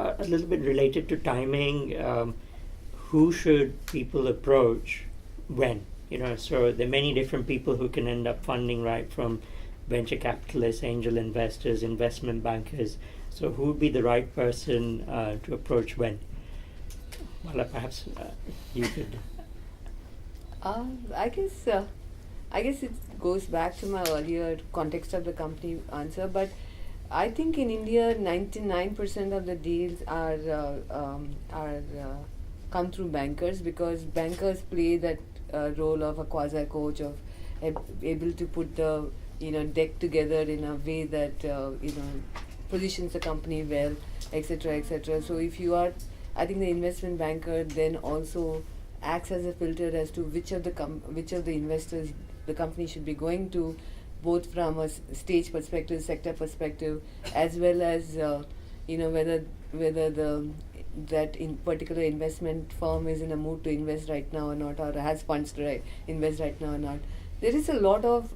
a little bit related to timing, who should people approach when? So there are many different people who can end up funding, right, from venture capitalists, angel investors, investment bankers. So who would be the right person to approach when? Well, perhaps you could. I guess it goes back to my earlier context of the company answer, but I think in India, 99% of the deals are come through bankers, because bankers play that role of a quasi coach, of able to put the deck together in a way that positions the company well, etc., etc. So if you are, I think the investment banker then also acts as a filter as to which of the investors the company should be going to, both from a stage perspective, sector perspective, as well as whether that in particular investment firm is in a mood to invest right now or not, or has funds to invest right now or not. There is a lot of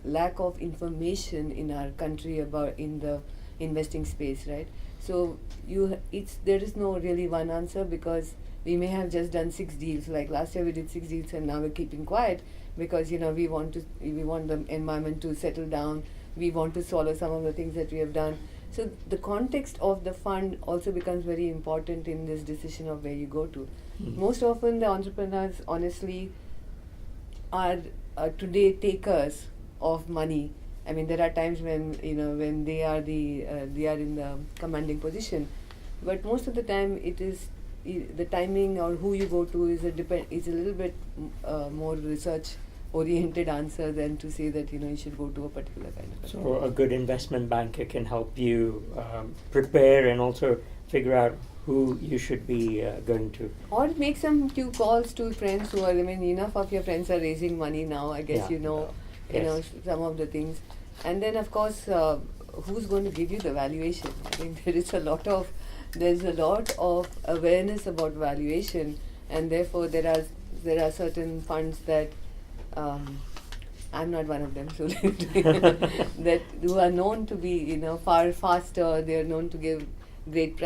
lack of information in our country about in the investing space, right? So there is no really one answer, because we may have just done 6 deals. Like last year we did 6 deals, and now we're keeping quiet because we want the environment to settle down. We want to swallow some of the things that we have done. So the context of the fund also becomes very important in this decision of where you go to. Most often the entrepreneurs honestly are today takers of money. I mean, there are times when when they are in the commanding position, but most of the time it is the timing or who you go to is a little bit more research oriented answer than to say that you should go to a particular kind of. So a good investment banker can help you prepare and also figure out who you should be going to. Or make some few calls to friends who are. I mean, enough of your friends are raising money now. I guess Yes. some of the things, and then of course, who's going to give you the valuation? I think there's a lot of awareness about valuation, and therefore there are certain funds that. I'm not one of them, so that who are known to be far faster. They are known to give great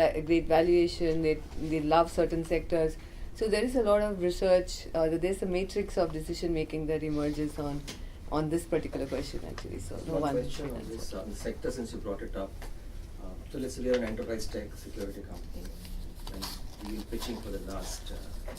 valuation. They love certain sectors. So there is a lot of research. There's a matrix of decision making that emerges on this particular question actually. So one question on this the sector, since you brought it up. So let's say we are an enterprise tech security company, and we've been pitching for the last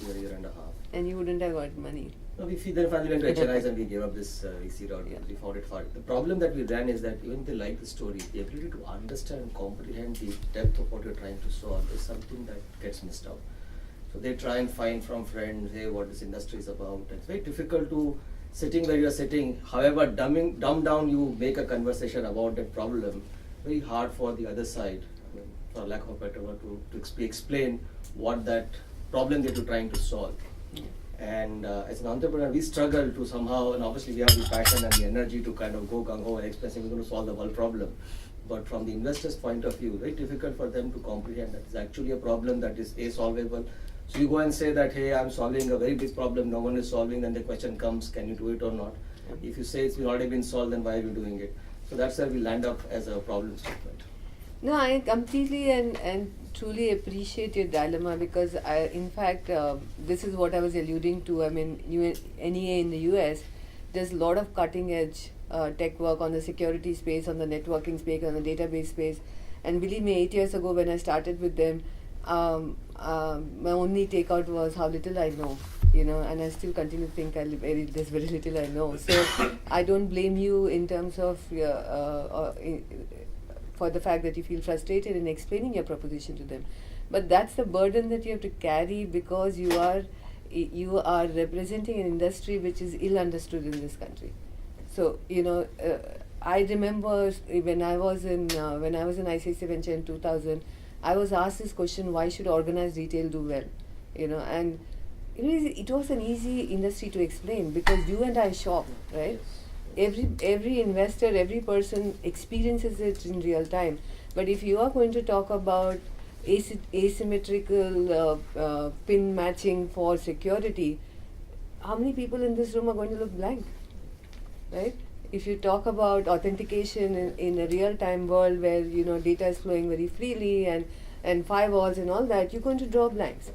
year and a half. And you wouldn't have got money. No, we finally went to HNIs and we gave up this VC route. Yeah. We found it hard. The problem that we ran is that even if they like the story, the ability to understand and comprehend the depth of what you're trying to solve is something that gets missed out. So they try and find from friends, hey, what this industry is about. It's very difficult to sitting where you're sitting. However, dumb down, you make a conversation about that problem. Very hard for the other side, for lack of a better word, to explain what that problem that you're trying to solve. Yeah. And as an entrepreneur, we struggle to somehow, and obviously we have the passion and the energy to kind of go gung-ho and express we're going to solve the world problem. But from the investor's point of view, very difficult for them to comprehend that it's actually a problem that is solvable. So you go and say that, hey, I'm solving a very big problem, no one is solving, then the question comes, can you do it or not? If you say it's already been solved, then why are you doing it? So that's where we land up as a problem statement. No, I completely and truly appreciate your dilemma, because in fact, this is what I was alluding to. I mean, NEA in the US does a lot of cutting edge tech work on the security space, on the networking space, on the database space. And believe me, 8 years ago when I started with them, my only takeout was how little I know, and I still continue to think there's very little I know. So I don't blame you in terms of for the fact that you feel frustrated in explaining your proposition to them. But that's the burden that you have to carry, because you are representing an industry which is ill understood in this country. So I remember when I was in ICICI Venture in 2000, I was asked this question: why should organized retail do well? And it was an easy industry to explain, because you and I shop, right? Every investor, every person experiences it in real time. But if you are going to talk about asymmetrical pin matching for security, how many people in this room are going to look blank, right? If you talk about authentication in a real-time world where data is flowing very freely, and and firewalls and all that, you're going to draw blanks.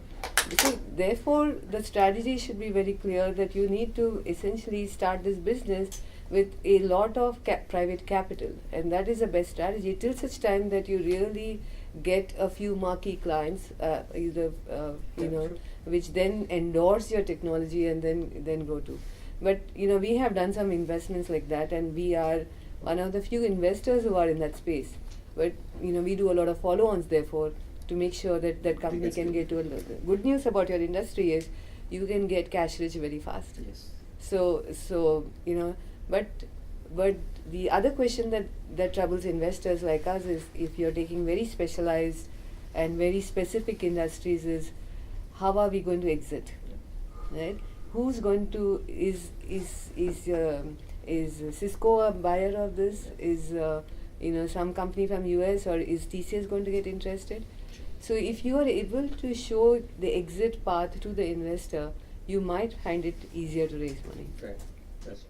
So therefore, the strategy should be very clear that you need to essentially start this business with a lot of private capital, and that is the best strategy till such time that you really get a few marquee clients, which then endorse your technology and then go to. But we have done some investments like that, and we are one of the few investors who are in that space. But we do a lot of follow-ons, therefore, to make sure that that company can get to a level. Good news about your industry is you can get cash rich very fast. Yes. So but the other question that troubles investors like us is, if you're taking very specialized and very specific industries, is how are we going to exit, right? Who's going to is Cisco a buyer of this? Is some company from US, or is TCS going to get interested? So if you are able to show the exit path to the investor, you might find it easier to raise money. Right. That's